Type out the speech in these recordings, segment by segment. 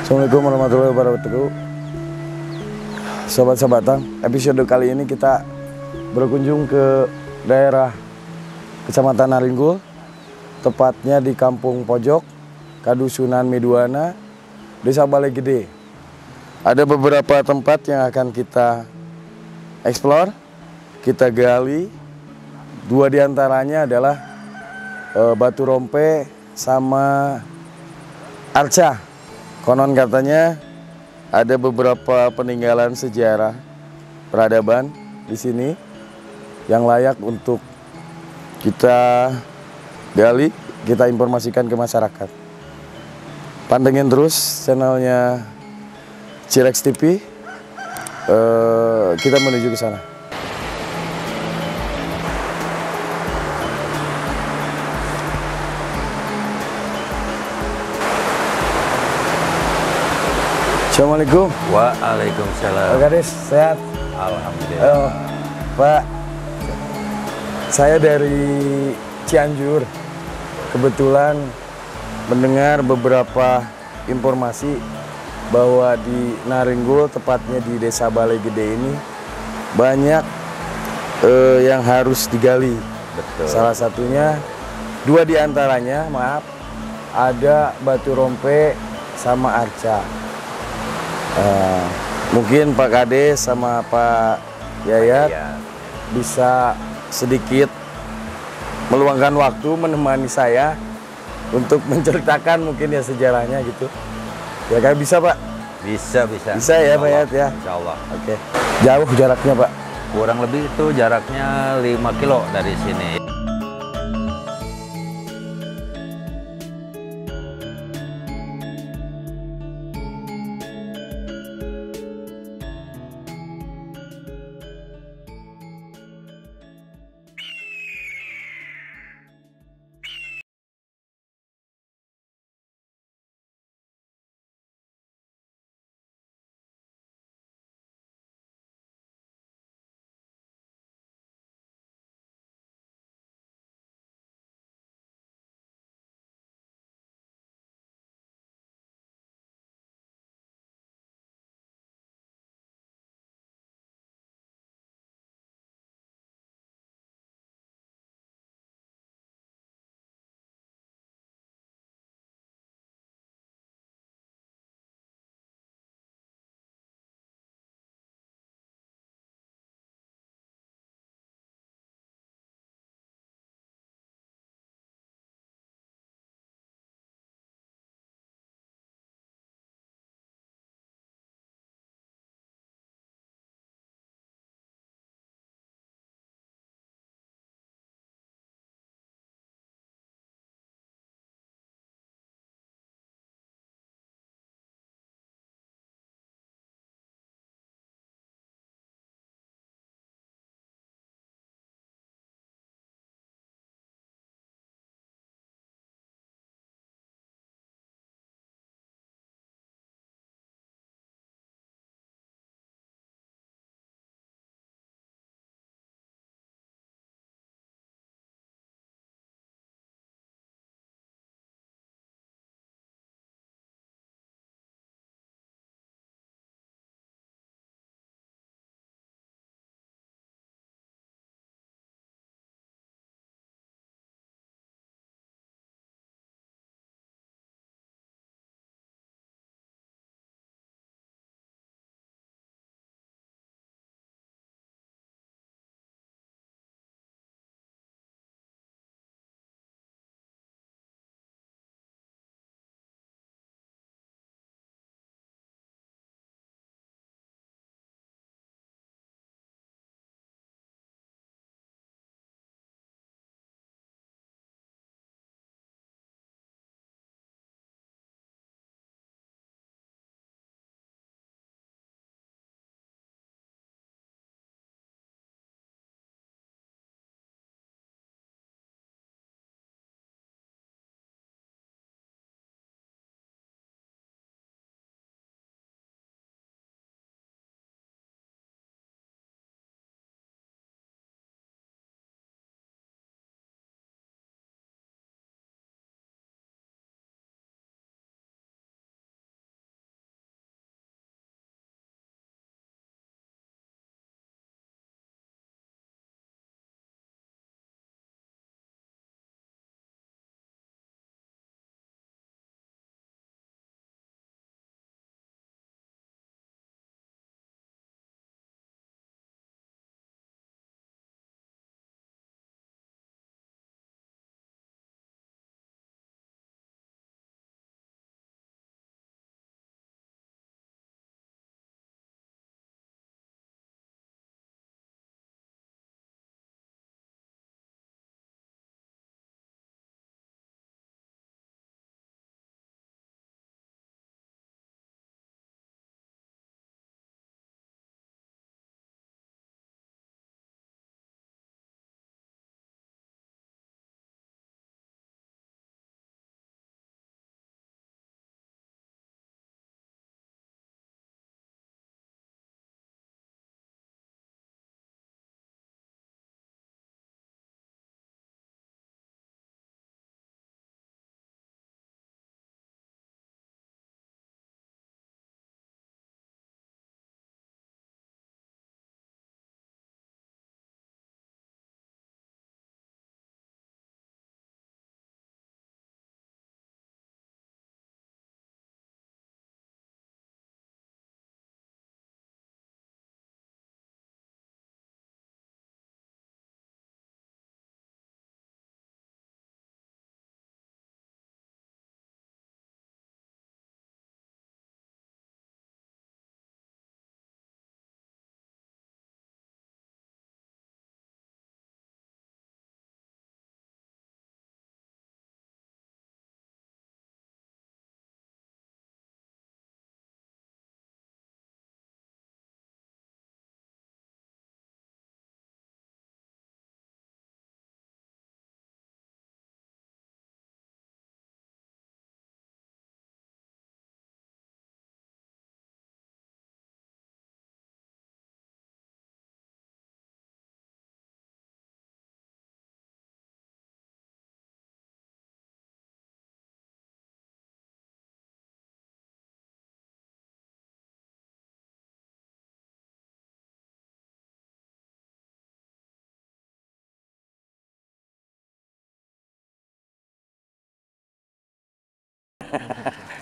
Assalamualaikum warahmatullahi wabarakatuh. Sobat Sabatang, episode kali ini kita berkunjung ke daerah Kecamatan Naringgul, tepatnya di Kampung Pojok, Kadusunan Meduana, Desa Balai Gede. Ada beberapa tempat yang akan kita eksplor, kita gali. Dua diantaranya adalah Batu Rompe sama Arca. Konon katanya ada beberapa peninggalan sejarah peradaban di sini yang layak untuk kita gali, kita informasikan ke masyarakat. Pantengin terus channelnya Cirex TV. Kita menuju ke sana. Assalamualaikum. Waalaikumsalam. Pak Kades, sehat? Alhamdulillah. Pak, saya dari Cianjur. Kebetulan mendengar beberapa informasi bahwa di Naringgul, tepatnya di Desa Balai Gede ini, banyak yang harus digali. Betul. Salah satunya, dua diantaranya, maaf, ada Batu Rompe sama Arca. Mungkin Pak Kades sama Pak Yayat bisa sedikit meluangkan waktu menemani saya untuk menceritakan mungkin ya sejarahnya gitu. Ya kan bisa Pak? Bisa. Bisa ya Pak Yayat ya? Insya Allah. Oke. Jauh jaraknya Pak? Kurang lebih itu jaraknya 5 kilo dari sini.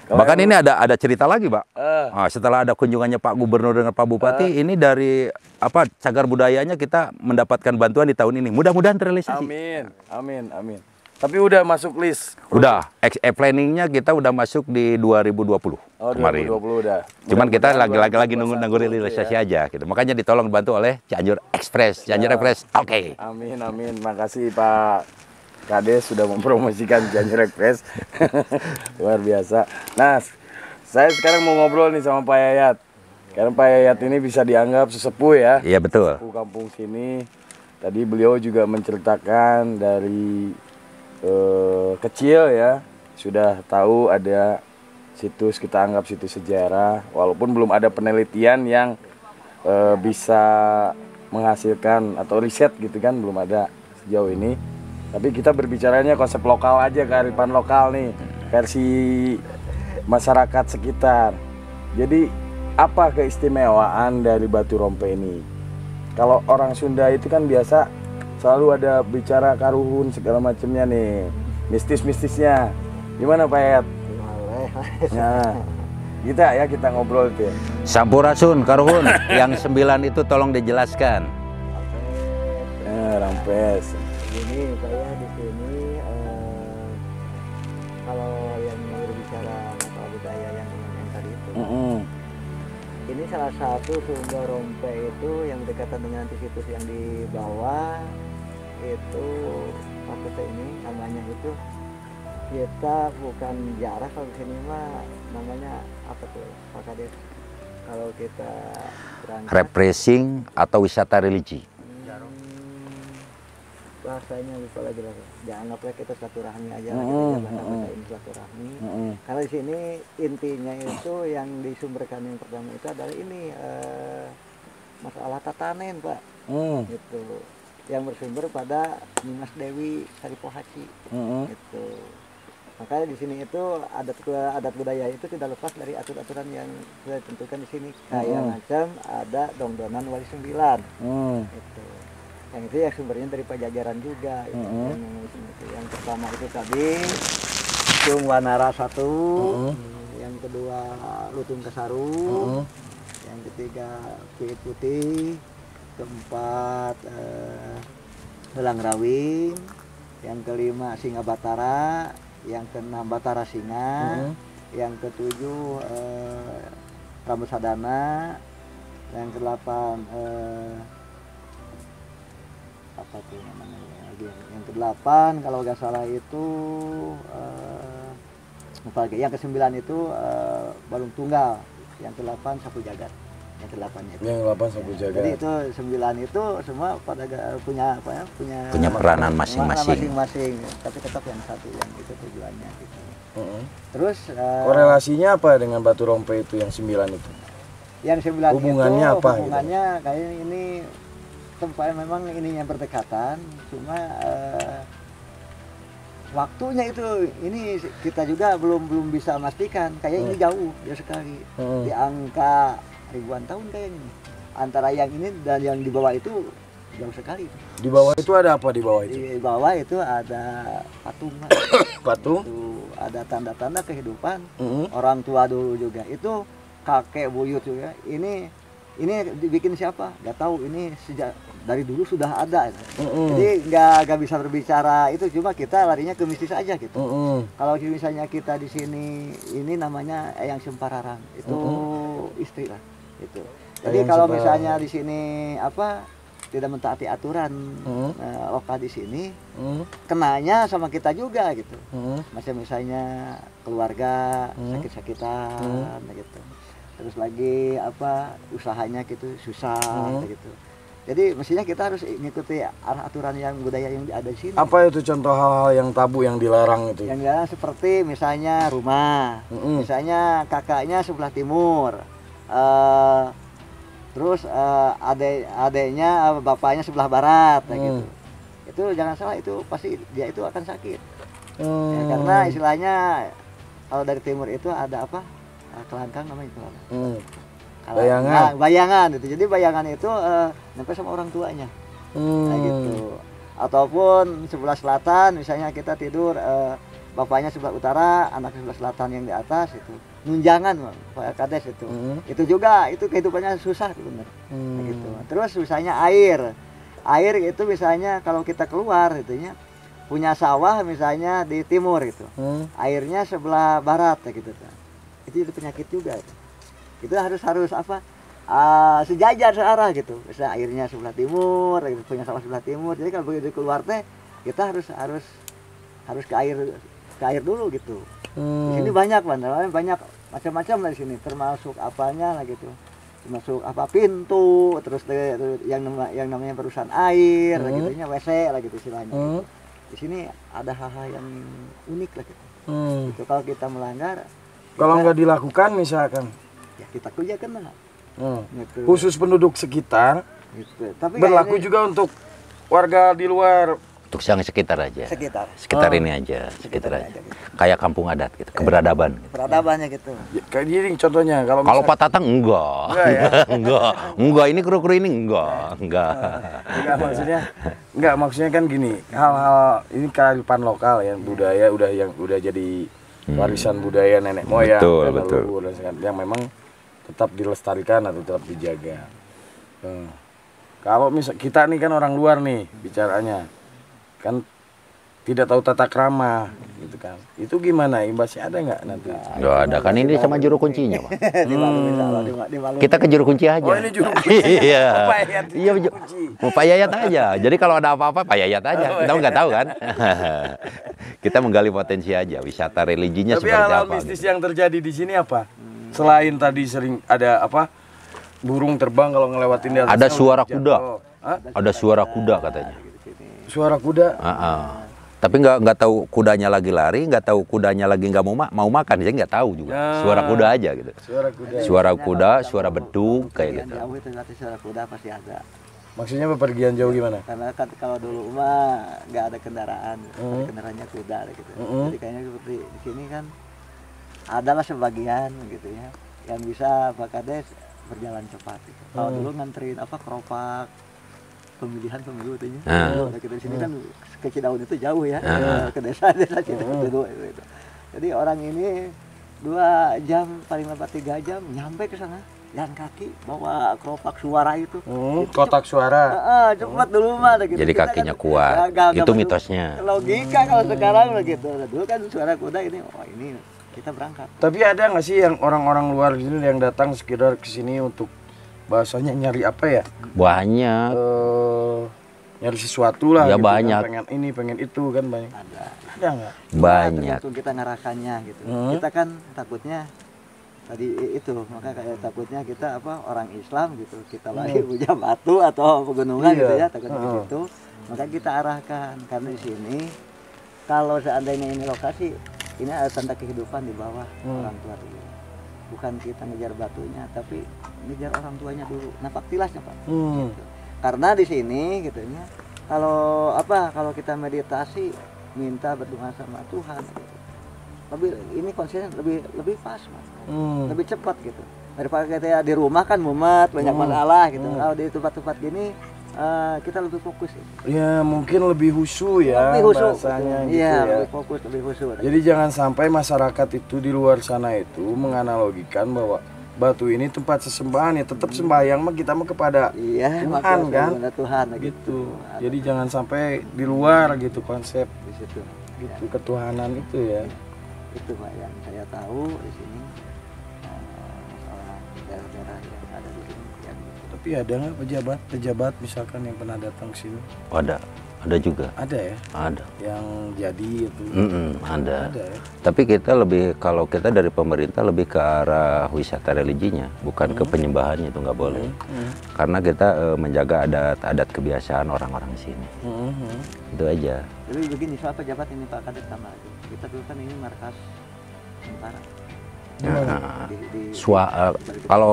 Bahkan ini ada cerita lagi, Pak. Eh. Nah, setelah ada kunjungannya Pak Gubernur dengan Pak Bupati, ini dari cagar budayanya kita mendapatkan bantuan di tahun ini. Mudah-mudahan terrealisasi. Amin, amin, amin. Tapi udah masuk list. Udah, planningnya kita udah masuk di 2020 kemarin. 2020 udah. Cuman kita Mudah-mudahan lagi nunggu realisasi aja gitu. Makanya ditolong bantu oleh Cianjur Express. Cianjur Express, oke. Amin, amin. Makasih Pak Kades sudah mempromosikan Cianjur Express. Luar biasa. Nah, saya sekarang mau ngobrol nih sama Pak Yayat. Karena Pak Yayat ini bisa dianggap sesepuh ya. Iya, betul. Sesepuh kampung sini. Tadi beliau juga menceritakan dari kecil ya. Sudah tahu ada situs, kita anggap situs sejarah. Walaupun belum ada penelitian yang bisa menghasilkan atau riset gitu kan. Belum ada sejauh ini. Tapi kita berbicaranya konsep lokal aja, kearifan lokal nih, versi masyarakat sekitar. Jadi apa keistimewaan dari Batu Rompe ini? Kalau orang Sunda itu kan biasa selalu ada bicara karuhun segala macamnya nih, mistis-mistisnya. Gimana Pak Yayat? Nah, kita ngobrol itu ya. Sampurasun, Karuhun, yang 9 itu tolong dijelaskan. Rampes. Ini saya di sini kalau yang berbicara masalah budaya yang tadi itu, ini salah satu sumber Rompe itu yang berdekatan dengan situs yang di bawah itu apa ini namanya itu, kita bukan jarah kalau di sini mah namanya apa tuh Pak Kades, kalau kita berangkat Refreshing atau wisata religi. bahasanya lupa lagi lah. Ya anggaplah kita silaturahmi aja lah, kita bahasa ini silaturahmi. Karena di sini intinya itu yang disumberkan yang pertama itu adalah ini masalah tatanen Pak, gitu. Yang bersumber pada Nimas Dewi Saripohaci, gitu. Makanya di sini itu adat budaya itu tidak lepas dari aturan-aturan yang sudah ditentukan di sini. Kayak macam ada dongdonan Wali 9, gitu. Yang itu ya sumbernya dari Pajajaran juga, gitu. Yang pertama itu tadi Cung Wanara 1, yang kedua Lutung Kesaru, yang ketiga Kuit Putih, keempat Helang Rawing, yang kelima Singa Batara, yang keenam Batara Singa, yang ketujuh Rambut Sadana, yang kedelapan apa tuh namanya lagi, yang kedelapan kalau nggak salah itu yang ke-9 itu Balung Tunggal, yang ke-8 Sapu Jagat, yang ke-8-nya itu. Yang 8 Sapu Jagat. Jadi itu 9 itu semua pada punya apa ya, Punya peranan masing-masing. Tapi tetap yang satu yang itu tujuannya gitu. Terus korelasinya apa dengan Batu Rompe itu yang 9 itu? Yang 9 hubungannya itu apa? Hubungannya gitu? Kayak ini tempat memang ininya berdekatan, cuma waktunya itu ini kita juga belum bisa memastikan. Kayak ini jauh sekali, di angka ribuan tahun kayaknya. Antara yang ini dan yang di bawah itu jauh sekali. Di bawah itu ada apa di bawah itu? Di bawah itu ada patung. Patung? Itu ada tanda-tanda kehidupan orang tua dulu juga. Itu kakek buyut juga. Ini dibikin siapa? Gak tahu. Ini sejak dari dulu sudah ada. Jadi nggak bisa berbicara itu, cuma kita larinya ke mistis aja gitu. Kalau misalnya kita di sini, ini namanya Eyang Sempararang, itu istri lah. Itu. Jadi kalau misalnya di sini apa tidak mentaati aturan lokal di sini, kenanya sama kita juga gitu. Misalnya keluarga sakit-sakitan gitu. Terus lagi apa usahanya gitu susah gitu. Jadi mestinya kita harus mengikuti aturan yang budaya yang ada di sini. Apa itu contoh hal-hal yang tabu yang dilarang itu? Yang dilarang seperti misalnya rumah, misalnya kakaknya sebelah timur, terus adeknya bapaknya sebelah barat, gitu. Itu jangan salah, itu pasti dia itu akan sakit. Ya, karena istilahnya kalau dari timur itu ada apa? Kelangkang namanya itu. Bayangan itu. Jadi bayangan itu sampai sama orang tuanya. Nah, gitu. Ataupun sebelah selatan misalnya kita tidur bapaknya sebelah utara, anaknya sebelah selatan yang di atas itu. Nunjangan Pak Kades itu. Itu juga itu kehidupannya susah bener. Gitu. Terus susahnya air. Air itu misalnya kalau kita keluar itunya punya sawah misalnya di timur itu. Airnya sebelah barat ya gitu. Itu penyakit juga itu. Itu harus apa? Sejajar searah gitu. Misalnya airnya sebelah timur, punya sawah sebelah timur. Jadi kalau begitu keluar teh kita harus ke air dulu gitu. Di sini banyak banyak macam-macam lah di sini, termasuk apanya lah gitu. Termasuk apa pintu, terus yang namanya perusahaan air, lah gitu, WC lah gitu istilahnya. Gitu. Di sini ada hal-hal yang unik lah gitu. Gitu. Kalau kita melanggar, Kalau nggak dilakukan misalkan, ya kita kerja kena. Gitu. khusus penduduk sekitar, Gitu. Tapi berlaku ini juga untuk warga di luar. Untuk yang sekitar aja. sekitar Ini aja, sekitar aja. Kayak kampung adat gitu, keberadaban. peradabannya gitu. Ya, kayak gini contohnya kalau Kalau misal- Pak Tatang enggak. Enggak ya? enggak. Ini kru-kru ini enggak. Enggak maksudnya kan gini, hal-hal ini kearifan lokal ya, budaya yang udah jadi warisan budaya nenek moyang, Betul, dan betul. leluhur dan segala- yang memang tetap dilestarikan atau tetap dijaga. Kalau misal kita nih kan orang luar nih bicaranya, kan tidak tahu tata krama gitu kan, itu gimana imbasnya, ada nggak nanti? Enggak ada kan ini sama juru kuncinya, Pak. Dimaklumi. Kita ke juru kunci aja. Oh, ini juru kunci. Iya. Pak Yayat Iya, juru kunci. mau Pak Yayat aja. Jadi kalau ada apa-apa Pak Yayat aja. Kita nggak tahu kan. Kita menggali potensi aja, wisata religinya Tapi seperti hal-hal apa. mistis yang terjadi di sini apa? Selain tadi sering ada apa? Burung terbang kalau ngelewatin di atasnya Ada suara jatuh. kuda. Hah? Ada suara kuda katanya. Suara kuda. Tapi nggak tahu kudanya lagi lari, nggak tahu kudanya lagi nggak mau makan, saya nggak tahu juga. Ya. Suara kuda aja gitu. Suara kuda. Suara kuda, suara beduk kayak gitu. Jauh itu nanti suara kuda pasti ada. Maksudnya bepergian jauh gimana? Karena kan kalau dulu mah nggak ada kendaraan, ada kendaraannya kuda gitu. Jadi kayaknya seperti di sini kan adalah sebagian gitu ya yang bisa Pak Kades berjalan cepat. Gitu. Kalau dulu nganterin apa keropak pemilihan pemilu itu ya. Kita di sini kan ke Cidaun itu jauh ya, ke desa-desa Cidaun itu. Jadi orang ini 2 jam paling lambat 3 jam nyampe ke sana. Jalan kaki bawa keropak suara itu. Kotak suara. Cepat dulu mah gitu. Jadi Kita kakinya kan kuat. nggak Itu perlu mitosnya. Logika kalau sekarang begitu. Dulu kan suara kuda ini, oh ini kita berangkat. Tapi ada nggak sih yang orang-orang luar sini yang datang sekedar ke sini untuk bahasanya nyari apa ya? Banyak. Nyari sesuatu lah. Ya, gitu, banyak. Pengen ini, pengen itu kan banyak. Ada nggak? Banyak. Tergantung kita ngarakannya gitu. Kita kan takutnya tadi itu, maka kayak takutnya kita apa orang Islam gitu, kita lagi puja batu atau pegunungan gitu ya, takutnya ke situ. Maka kita arahkan karena di sini kalau seandainya ini lokasi, ini ada tanda kehidupan di bawah orang tua dulu. Bukan kita ngejar batunya, tapi ngejar orang tuanya dulu. Napak tilasnya Pak. Gitu. Karena di sini gitu ya, kalau apa kalau kita meditasi minta berdoa sama Tuhan gitu. Ini konsepnya lebih pas Mas. Lebih cepat gitu. Daripada kita di rumah kan mumet banyak masalah gitu. Kalau di tempat-tempat gini kita lebih fokus ya. Ya mungkin lebih husu ya Lebih khusyuk, bahasanya betul. gitu Iya, ya. lebih fokus, lebih khusyuk. Jadi jangan sampai masyarakat itu di luar sana itu menganalogikan bahwa batu ini tempat sesembahan, ya tetap sembahyang mah kita mah kepada Iya, Tuhan makanya kan. kepada Tuhan Gitu. Jadi jangan sampai di luar gitu konsep di situ. gitu ketuhanan itu ya. Itu Pak yang saya tahu di sini masalah daerah-daerah yang ada di sini yang Tapi ada nggak pejabat misalkan yang pernah datang ke sini? Ada juga. Ada ya, Ada. yang jadi itu. Ada. Ada ya. Tapi kita kalau kita dari pemerintah lebih ke arah wisata religinya, bukan ke penyembahannya, itu nggak boleh. Karena kita menjaga adat kebiasaan orang-orang di sini. Itu aja. Jadi begini, soal pejabat ini Pak Kades sama aja. Kita dulu kan ini markas tentara.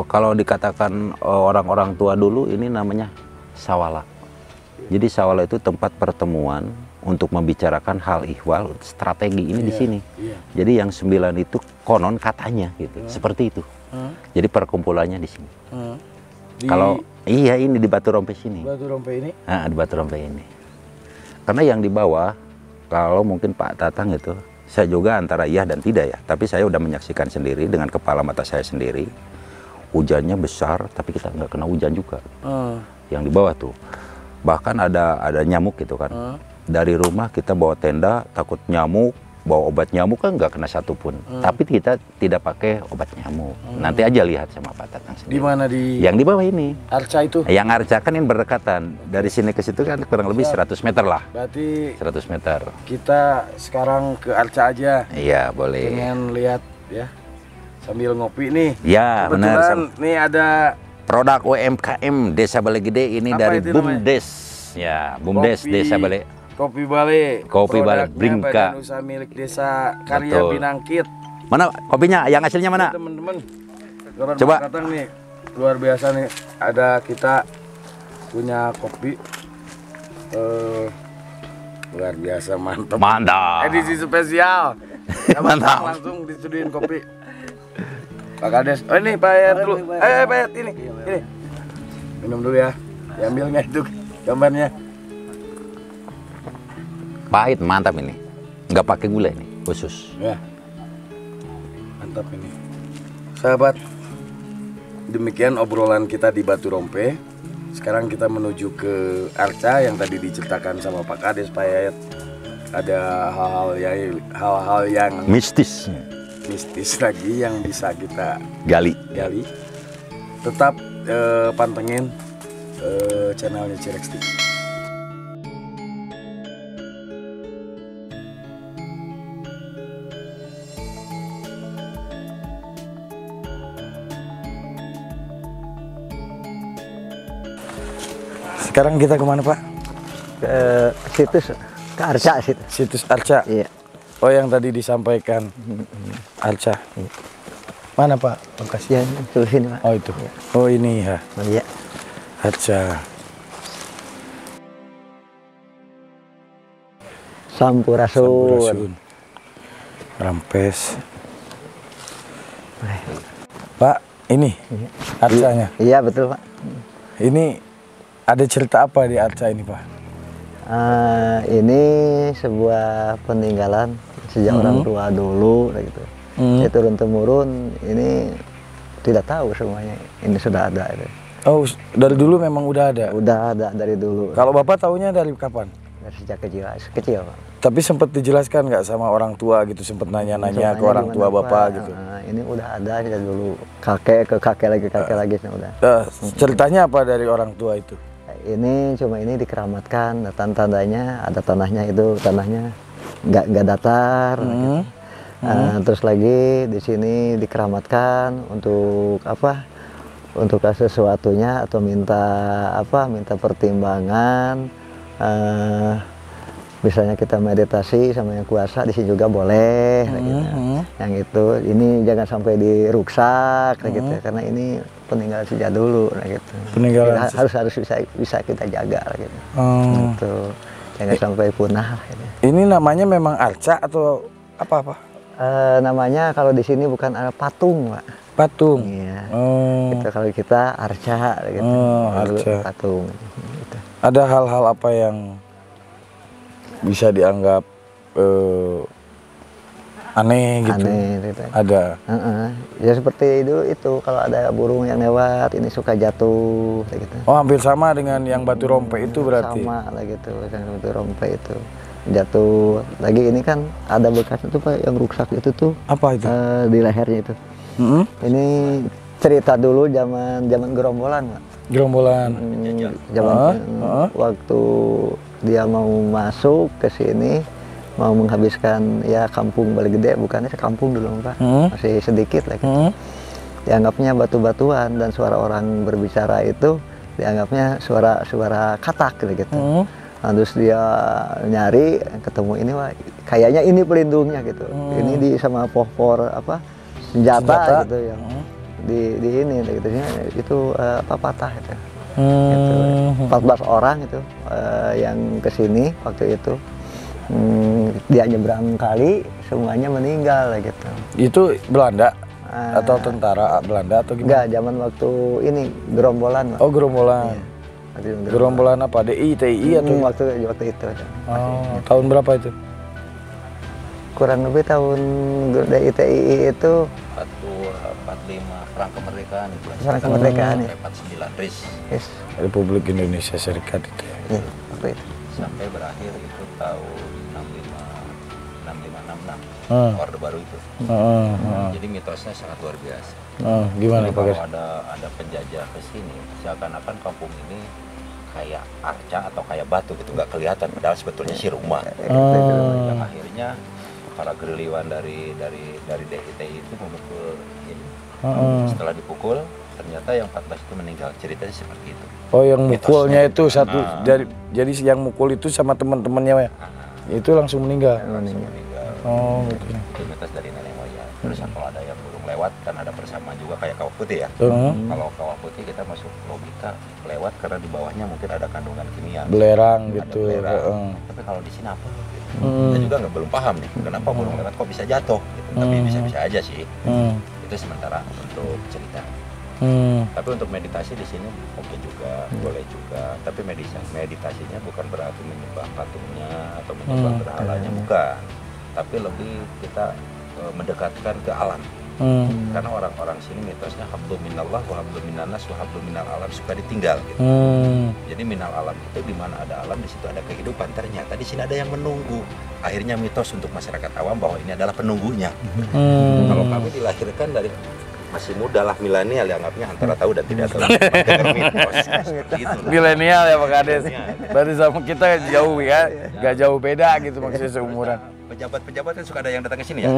Kalau dikatakan orang-orang tua dulu ini namanya sawala. Jadi sawala itu tempat pertemuan untuk membicarakan hal ihwal strategi ini di sini. Jadi yang 9 itu konon katanya gitu, seperti itu. Jadi perkumpulannya di sini. Kalau iya ini di Batu Rompe sini. Batu Rompe ini? Di Batu Rompe ini. Karena yang di bawah, kalau mungkin Pak Tatang itu Saya juga antara iya dan tidak ya. Tapi saya udah menyaksikan sendiri dengan kepala mata saya sendiri. Hujannya besar, tapi kita nggak kena hujan juga. Yang di bawah tuh. Bahkan ada nyamuk gitu kan. Dari rumah kita bawa tenda, takut nyamuk, bawa obat nyamuk kan nggak kena satupun. Tapi kita tidak pakai obat nyamuk. Nanti aja lihat sama Pak Tatang sendiri. Di mana di? Yang di bawah ini. Arca itu? Yang Arca kan ini berdekatan. Dari sini ke situ kan kurang lebih 100 meter lah. Berarti 100 meter. kita sekarang ke Arca aja. Iya, boleh. Pengen lihat ya. Sambil ngopi nih. Ya, benar. Kebetulan nih ada Produk UMKM Desa Balai Gede ini apa dari itu namanya? BUMDes. Ya, BUMDes Desa Balai. Kopi Balai. Kopi Balai, Produknya Bringka. Badan Usaha Milik Desa Karya Betul. Binangkit. Mana kopinya? Yang hasilnya mana? Teman-teman. Coba. Datang nih. Luar biasa nih. Ada kita punya kopi. Luar biasa, mantap. Mantap. Edisi spesial. Mantap. Langsung diseduhin kopi. Pak Kades. Oh ini Pak Yayat dulu. Pak Yayat ini. Minum dulu ya. Diambil nggak itu gambarnya? Pahit, mantap ini. Nggak pakai gula ini, khusus. Ya. Mantap ini. Sahabat, demikian obrolan kita di Batu Rompe. Sekarang kita menuju ke Arca yang tadi diceritakan sama Pak Kades, Pak Yayat. Ada hal-hal yang Mistis. mistis lagi yang bisa kita Gali. gali. Tetap pantengin channelnya Cirex TV. Sekarang kita kemana Pak? Ke situs, ke Arca situ. Situs Arca. Iya. Oh yang tadi disampaikan Arca. Mana Pak lokasi? Ya, tulis sini Pak. Oh itu. Oh ini ya. Oh, iya. Arca. Sampurasun. Sampurasun. Rampes. Pak, ini Arcanya. Iya betul Pak. Ini ada cerita apa di Arca ini Pak? Ini sebuah peninggalan sejak orang tua dulu gitu. Ya, turun temurun ini tidak tahu semuanya ini sudah ada. Gitu. Oh dari dulu memang udah ada? Udah ada dari dulu. Kalau Bapak taunya dari kapan? Dari sejak kecil Pak. Tapi sempat dijelaskan nggak sama orang tua gitu, sempat nanya-nanya ke orang tua Bapak gitu? Ini udah ada dari dulu. Kakek ke kakek lagi udah. Ceritanya apa dari orang tua itu? Ini cuma ini dikeramatkan, tandanya ada tanahnya itu tanahnya nggak datar. Gitu. Terus lagi di sini dikeramatkan untuk apa? Untuk sesuatunya atau minta apa? Minta pertimbangan. Misalnya kita meditasi sama yang kuasa di sini juga boleh. Gitu. Yang itu ini jangan sampai diruksak, gitu. Karena ini peninggalan sejak dulu, gitu. Peninggalan harus bisa kita jaga, gitu. Gitu. Jangan sampai punah. Gitu. Ini namanya memang Arca atau apa? Namanya kalau di sini bukan patung, Pak. Patung. Iya. Gitu, kalau kita Arca, gitu. Arca. Patung. Gitu. Ada hal-hal apa yang bisa dianggap aneh gitu? Aneh, gitu. Ada. Ya seperti dulu itu kalau ada burung yang lewat ini suka jatuh, gitu. Oh hampir sama dengan yang Batu Rompe itu berarti? Sama lah gitu, yang Batu Rompe itu jatuh. Lagi ini kan ada bekas itu Pak yang rusak itu tuh. Apa itu? Di lehernya itu. Ini cerita dulu zaman gerombolan Pak. Gerombolan. Zaman waktu dia mau masuk ke sini mau menghabiskan ya kampung Balai Gede, bukannya sekampung dulu Pak, masih sedikit lah gitu. Dianggapnya batu-batuan dan suara orang berbicara itu dianggapnya suara katak gitu. Terus dia nyari ketemu ini wah kayaknya ini pelindungnya gitu. Ini di sama pohon apa senjata gitu yang di ini gitu itu apa patah gitu. Gitu. 14 orang itu yang kesini waktu itu. Dia nyebrang kali semuanya meninggal gitu. Itu Belanda atau tentara Belanda atau gimana? Enggak, zaman waktu ini gerombolan. Oh gerombolan. Iya. Gerombolan apa? DI, TI atau? Waktu itu. Oh, tahun berapa itu? kurang lebih tahun DITI itu 45 perang kemerdekaan itu. Perang kemerdekaan ya. 49 RIS. Yes. Republik Indonesia Serikat itu. Iya, apa itu? Sampai berakhir itu tahun 65 Hmm. Orde Baru itu. Jadi mitosnya sangat luar biasa. Gimana Jadi Pak Gas? kalau ada penjajah ke sini, seakan-akan kampung ini kayak arca atau kayak batu gitu, nggak kelihatan, padahal sebetulnya sih rumah. Yang akhirnya para gerilyawan dari DITI itu memukul ini. Setelah dipukul, ternyata yang 14 itu meninggal. Ceritanya seperti itu. Oh, yang mukulnya itu satu Ah. jadi yang mukul itu sama teman-temannya ya. Itu langsung meninggal. Langsung meninggal. Oh, gitu. Itu mitos dari nenek moyang. Terus kalau ada yang burung lewat, kan ada persamaan juga kayak kawah putih ya. Kalau kawah putih kita masuk logika lewat karena di bawahnya mungkin ada kandungan kimia. Belerang Ada gitu. belerang. Tapi kalau di sini apa? Gitu. Kita juga belum paham nih, kenapa burung lewat kok bisa jatuh? Gitu. Tapi bisa-bisa aja sih. Itu sementara untuk cerita. Tapi untuk meditasi di sini oke juga, boleh juga. Tapi meditasinya bukan berarti menyembah patungnya atau menyembah berhalanya, bukan. Tapi lebih kita mendekatkan ke alam. Karena orang-orang sini mitosnya hablum minallah wa hablum minannas wa hablum minal alam, suka ditinggal gitu. Jadi minal alam itu di mana ada alam, di situ ada kehidupan. Ternyata di sini ada yang menunggu. Akhirnya mitos untuk masyarakat awam bahwa ini adalah penunggunya. Kalau kami dilahirkan dari masih muda lah, milenial, dianggapnya antara tahu dan tidak tahu. Mitos, seperti itu lah. Milenial ya Pak Kades. Berarti sama kita jauh ya, nggak jauh beda gitu maksudnya seumuran. Pejabat-pejabat kan suka ada yang datang ke sini ya.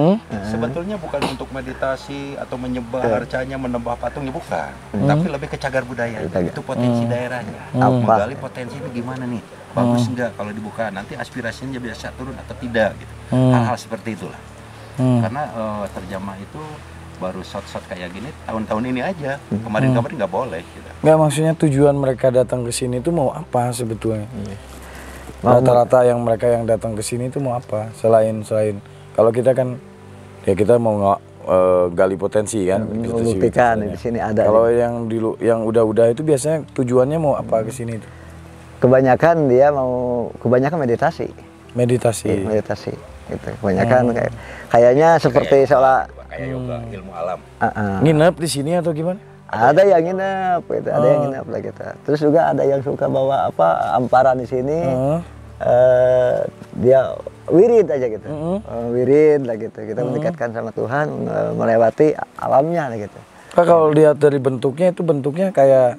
Sebetulnya bukan untuk meditasi atau menyembah harcanya, menembah patungnya, bukan. Tapi lebih ke cagar budaya. Itu potensi daerahnya. Menggali potensi ini gimana nih? Bagus enggak kalau dibuka? Nanti aspirasinya bisa turun atau tidak gitu. Hal-hal seperti itulah. Karena terjemah itu baru shot-shot kayak gini tahun-tahun ini aja. Kemarin-kemarin nggak boleh gitu. Nggak, maksudnya tujuan mereka datang ke sini itu mau apa sebetulnya? Rata-rata yang mereka yang datang ke sini itu mau apa? Selain kalau kita kan ya kita mau gali potensi kan, gitu sih Membuktikan biasanya. di sini ada. Kalau yang udah-udah itu biasanya tujuannya mau apa ke sini itu? Kebanyakan dia mau meditasi. Meditasi. Meditasi gitu. Kebanyakan kayaknya seperti seolah kayak yoga, ilmu alam. Nginep di sini atau gimana? ada yang nginep gitu, ada yang nginep lah kita. Terus juga ada yang suka bawa amparan di sini. Dia wirid aja gitu. Wirid lah gitu. Kita mendekatkan sama Tuhan, melewati alamnya lah gitu. Pak, kalau lihat dari bentuknya itu bentuknya kayak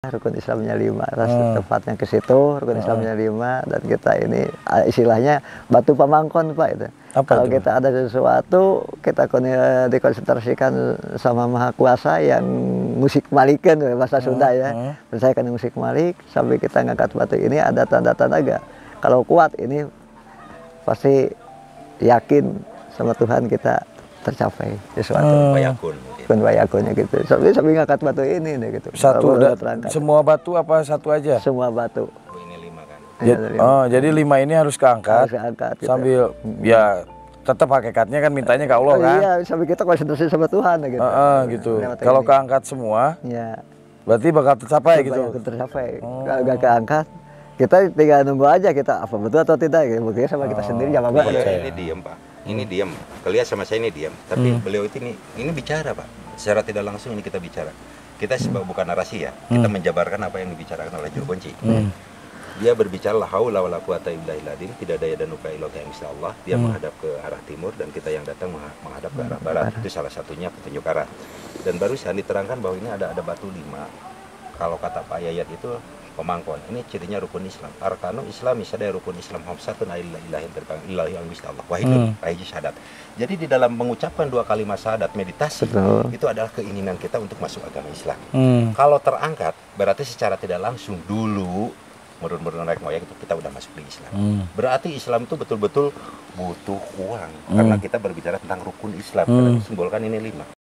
rukun Islamnya 5, tepatnya ke situ rukun Islamnya 5, dan kita ini istilahnya batu pamangkon Pak itu. Kalau itu? kita ada sesuatu, kita dikonsentrasikan sama Maha Kuasa yang musik malikan bahasa Sunda ya. Percayakan musik malik sampai kita ngangkat batu ini ada tanda-tanda gak? Kalau kuat ini pasti yakin sama Tuhan kita tercapai sesuatu. Kun wayakunnya gitu. Sampai ngangkat batu ini deh gitu. Satu semua batu apa satu aja? Semua batu. Ini 5 kan. Jadi 5 ini harus keangkat. Harus keangkat gitu. Sambil ya tetap hakikatnya kan mintanya ke Allah kan. Iya, sampai kita konsentrasi sama Tuhan gitu. Gitu. Kalau keangkat semua, ya berarti bakal tercapai gitu. Tercapai. Kalau nggak keangkat, kita tinggal nunggu aja kita apa betul atau tidak. Buktinya sama kita sendiri jawabnya. Ini diam Pak. Ini diam. Kalian sama saya ini diam. Tapi beliau itu ini bicara Pak. Secara tidak langsung ini kita bicara. Kita bukan narasi ya. Kita menjabarkan apa yang dibicarakan oleh juru kunci. Dia berbicara la haula wala quwata illa billah, tidak daya dan upaya illa Allah. Dia menghadap ke arah timur dan kita yang datang menghadap ke arah barat. Itu salah satunya petunjuk arah. Dan barusan diterangkan bahwa ini ada batu 5. Kalau kata Pak Yayat itu pemangkon. Ini cirinya rukun Islam. Arkanu Islam misalnya rukun Islam hamsatun ilahin terbang ilahi Allah wahidun wahid syahadat. Jadi di dalam mengucapkan 2 kalimat syahadat meditasi itu adalah keinginan kita untuk masuk agama Islam. Kalau terangkat berarti secara tidak langsung dulu menurun naik moyang itu kita udah masuk di Islam. Berarti Islam itu betul-betul butuh uang karena kita berbicara tentang rukun Islam. Karena disimbolkan ini 5.